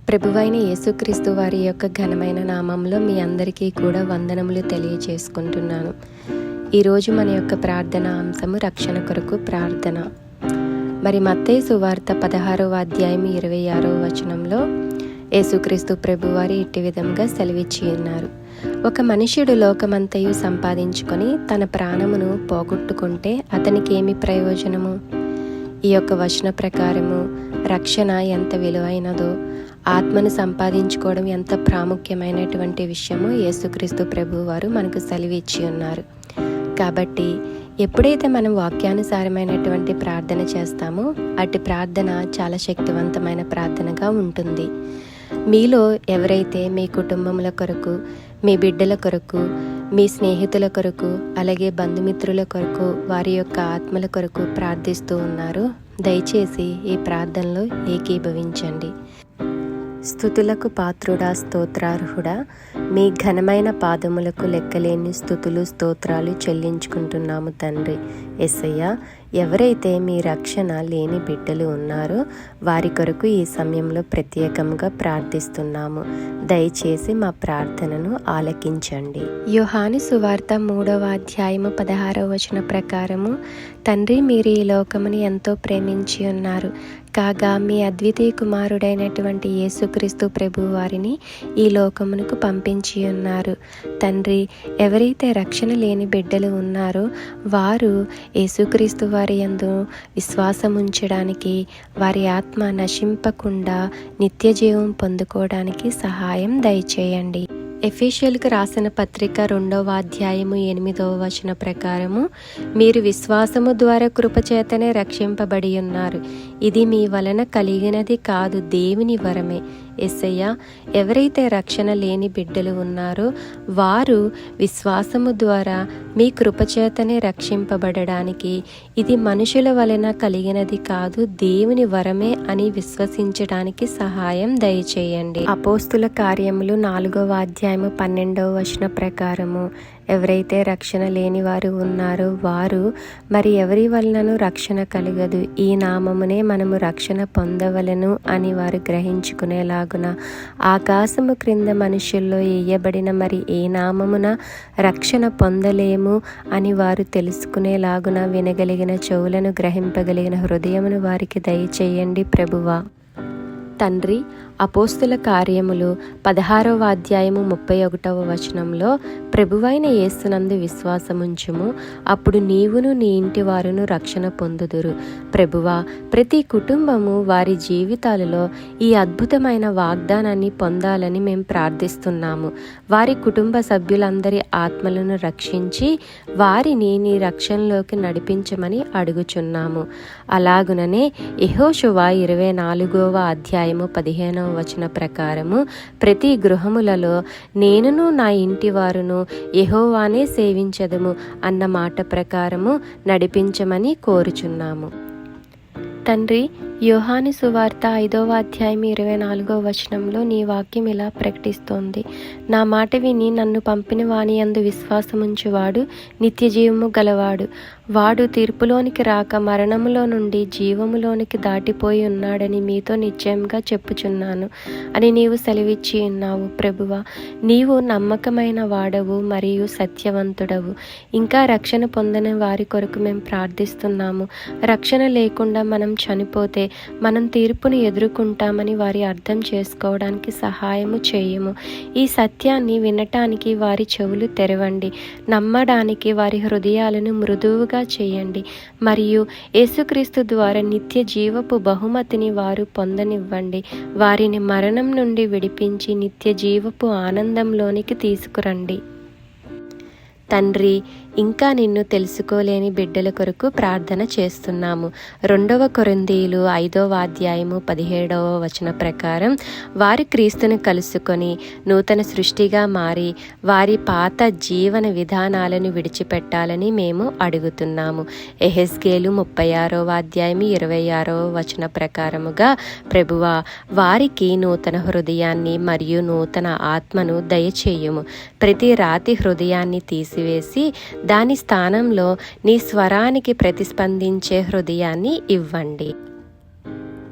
ప్రభువైన యేసుక్రీస్తు వారి యొక్క ఘనమైన నామంలో మీ అందరికీ కూడా వందనములు తెలియచేసుకుంటున్నాను. ఈరోజు మన యొక్క ప్రార్థన అంశము రక్షణ కొరకు ప్రార్థన. మరి మత్తయి సువార్త 16వ అధ్యాయం 26వ వచనంలో యేసుక్రీస్తు ప్రభువారి ఇట్టి విధంగా సెలవిచ్చి ఉన్నారు. ఒక మనుష్యుడు లోకమంతయు సంపాదించుకొని తన ప్రాణమును పోగొట్టుకుంటే అతనికి ఏమి ప్రయోజనము? ఈ యొక్క వచన ప్రకారము రక్షణ ఎంత విలువైనదో, ఆత్మను సంపాదించుకోవడం ఎంత ప్రాముఖ్యమైనటువంటి విషయమో యేసుక్రీస్తు ప్రభు వారు మనకు సెలవిచ్చి ఉన్నారు. కాబట్టి ఎప్పుడైతే మనం వాక్యానుసారమైనటువంటి ప్రార్థన చేస్తామో అటు ప్రార్థన చాలా శక్తివంతమైన ప్రార్థనగా ఉంటుంది. మీలో ఎవరైతే మీ కుటుంబముల కొరకు, మీ బిడ్డల కొరకు, మీ స్నేహితుల కొరకు, అలాగే బంధుమిత్రుల కొరకు, వారి యొక్క ఆత్మల కొరకు ప్రార్థిస్తూ ఉన్నారో దయచేసి ఈ ప్రార్థనలో ఏకీభవించండి. స్తుతులకు పాత్రుడా, స్తోత్రార్హుడా, మీ ఘనమైన పాదములకు లెక్కలేని స్తుతులు స్తోత్రాలు చెల్లించుకుంటున్నాము తండ్రి. యేసయ్య, ఎవరైతే మీ రక్షణ లేని బిడ్డలు ఉన్నారో వారి కొరకు ఈ సమయంలో ప్రత్యేకంగా ప్రార్థిస్తున్నాము. దయచేసి మా ప్రార్థనను ఆలకించండి. యోహాను సువార్త 3వ అధ్యాయము 16వ వచన ప్రకారము, తండ్రి మీరు ఈ లోకముని ఎంతో ప్రేమించి ఉన్నారు, కాగా మీ అద్వితీయ కుమారుడైనటువంటి యేసుక్రీస్తు ప్రభు వారిని ఈ లోకమునకు పంపించి ఉన్నారు. తండ్రి, ఎవరైతే రక్షణ లేని బిడ్డలు ఉన్నారో వారు యేసుక్రీస్తు వారి యందు విశ్వాసం ఉంచడానికి, వారి ఆత్మ నశింపకుండా నిత్య జీవం పొందుకోవడానికి సహాయం దయచేయండి. ఎఫెసీయులకు రాసిన పత్రిక 2వ అధ్యాయము 8వ వచన ప్రకారము, మీరు విశ్వాసము ద్వారా కృపచేతనే రక్షింపబడి ఉన్నారు, ఇది మీ వలన కలిగినది కాదు, దేవుని వరమే. యేసయ్య, ఎవరైతే రక్షణ లేని బిడ్డలు ఉన్నారో వారు విశ్వాసము ద్వారా మీ కృపచేతనే రక్షింపబడడానికి, ఇది మనుషుల వలన కలిగినది కాదు, దేవుని వరమే అని విశ్వసించడానికి సహాయం దయచేయండి. అపోస్తుల కార్యములు 4వ అధ్యాయము 12వ వచన ప్రకారము, ఎవరైతే రక్షణ లేని వారు ఉన్నారో వారు మరి ఎవరి వలనను రక్షణ కలగదు, ఈ నామమునే మనము రక్షణ పొందవలను అని వారు గ్రహించుకునేలాగున ఆకాశము క్రింద మనుషుల్లో వేయబడిన మరి ఏ నామమున రక్షణ పొందలేము అని వారు తెలుసుకునేలాగున వినగలిగిన చెవులను, గ్రహింపగలిగిన హృదయమును వారికి దయచేయండి ప్రభువా. తండ్రి, అపోస్తుల కార్యములు 16వ అధ్యాయము 31వ వచనంలో, ప్రభువైన యేసునందు విశ్వాసముంచుము, అప్పుడు నీవును నీ ఇంటి వారును రక్షణ పొందుదురు. ప్రభువా, ప్రతి కుటుంబము వారి జీవితాలలో ఈ అద్భుతమైన వాగ్దానాన్ని పొందాలని మేము ప్రార్థిస్తున్నాము. వారి కుటుంబ సభ్యులందరి ఆత్మలను రక్షించి వారిని నీ రక్షణలోకి నడిపించమని అడుగుచున్నాము. అలాగుననే యెహోషువ 24వ అధ్యాయము 15వ వచన ప్రకారము, ప్రతి గృహములలో నేనును నా ఇంటి వారును యెహోవానే సేవించదము అన్న మాట ప్రకారము నడిపించమని కోరుచున్నాము. తండ్రి, యోహాను సువార్త 5వ అధ్యాయం 24వ వచనంలో నీ వాక్యం ఇలా ప్రకటిస్తోంది, నా మాట విని నన్ను పంపిన వాని యందు విశ్వాసముంచువాడు నిత్య జీవము గలవాడు, వాడు తీర్పులోనికి రాక మరణములో నుండి జీవములోనికి దాటిపోయి ఉన్నాడని మీతో నిశ్చయంగా చెప్పుచున్నాను అని నీవు సెలవిచ్చి ఉన్నావు. ప్రభువా, నీవు నమ్మకమైన వాడవు మరియు సత్యవంతుడవు. ఇంకా రక్షణ పొందని వారి కొరకు మేము ప్రార్థిస్తున్నాము. రక్షణ లేకుండా మనం చనిపోతే మనం తీర్పును ఎదుర్కొంటామని వారి అర్థం చేసుకోవడానికి సహాయము చేయము. ఈ సత్యాన్ని వినటానికి వారి చెవులు తెరవండి, నమ్మడానికి వారి హృదయాలను మృదువుగా చేయండి, మరియు యేసుక్రీస్తు ద్వారా నిత్య జీవపు బహుమతిని వారు పొందనివ్వండి. వారిని మరణం నుండి విడిపించి నిత్య జీవపు ఆనందంలోనికి తీసుకురండి. తండ్రి, ఇంకా నిన్ను తెలుసుకోలేని బిడ్డల కొరకు ప్రార్థన చేస్తున్నాము. 2వ కొరింథీయులు 5వ అధ్యాయము 17వ వచన ప్రకారం, వారి క్రీస్తును కలుసుకొని నూతన సృష్టిగా మారి వారి పాత జీవన విధానాలను విడిచిపెట్టాలని మేము అడుగుతున్నాము. యెహెజ్కేలు 36వ అధ్యాయం 26వ వచన ప్రకారముగా, ప్రభువా, వారికి నూతన హృదయాన్ని మరియు నూతన ఆత్మను దయచేయుము. ప్రతి రాతి హృదయాన్ని తీసివేసి దాని స్థానంలో నీ స్వరానికి ప్రతిస్పందించే హృదయాన్ని ఇవ్వండి.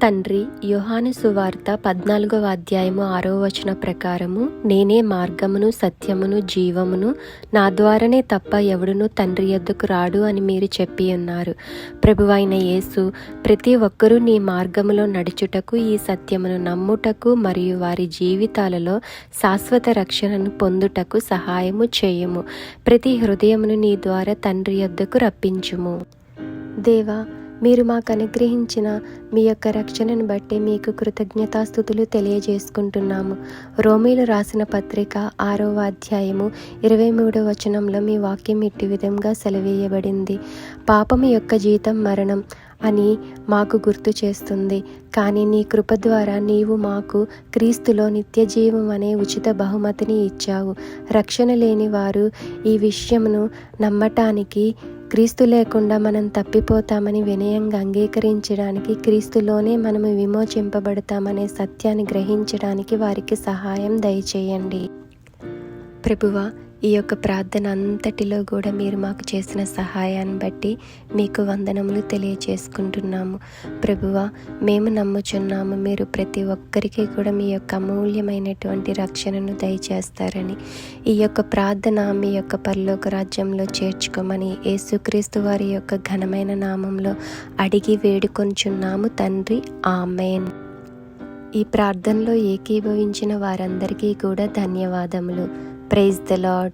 తండ్రి, యోహాను సువార్త 14వ అధ్యాయము 6వ వచన ప్రకారము, నేనే మార్గమును సత్యమును జీవమును, నా ద్వారానే తప్ప ఎవడునూ తండ్రి యొద్దకు రాడు అని మీరు చెప్పి ఉన్నారు. ప్రభువైన యేసు, ప్రతి ఒక్కరూ నీ మార్గములో నడుచుటకు, ఈ సత్యమును నమ్ముటకు మరియు వారి జీవితాలలో శాశ్వత రక్షణను పొందుటకు సహాయము చేయము. ప్రతి హృదయమును నీ ద్వారా తండ్రి యొద్దకు రప్పించుము. దేవా, మీరు మాకు అనుగ్రహించిన మీ యొక్క రక్షణను బట్టి మీకు కృతజ్ఞతాస్తుతులు తెలియజేసుకుంటున్నాము. రోమీలు రాసిన పత్రిక 6వ అధ్యాయము 23వ వచనంలో మీ వాక్యం ఇట్టి విధంగా సెలవేయబడింది. పాపము యొక్క జీతం మరణం అని మాకు గుర్తు చేస్తుంది. కానీ నీ కృప ద్వారా నీవు మాకు క్రీస్తులో నిత్య జీవం అనే ఉచిత బహుమతిని ఇచ్చావు. రక్షణ లేని వారు ఈ విషయమును నమ్మటానికి, క్రీస్తు లేకుండా మనం తప్పిపోతామని వినయంగా అంగీకరించడానికి, క్రీస్తులోనే మనము విమోచింపబడతామనే సత్యాన్ని గ్రహించడానికి వారికి సహాయం దయచేయండి. ప్రభువా, ఈ యొక్క ప్రార్థన అంతటిలో కూడా మీరు మాకు చేసిన సహాయాన్ని బట్టి మీకు వందనములు తెలియచేసుకుంటున్నాము. ప్రభువా, మేము నమ్ముచున్నాము మీరు ప్రతి ఒక్కరికి కూడా మీ యొక్క అమూల్యమైనటువంటి రక్షణను దయచేస్తారని. ఈ యొక్క ప్రార్థన మీ యొక్క పరలోక రాజ్యంలో చేర్చుకోమని యేసుక్రీస్తు వారి యొక్క ఘనమైన నామంలో అడిగి వేడుకొంచున్నాము తండ్రి. ఆమేన్. ఈ ప్రార్థనలో ఏకీభవించిన వారందరికీ కూడా ధన్యవాదములు. Praise the lord.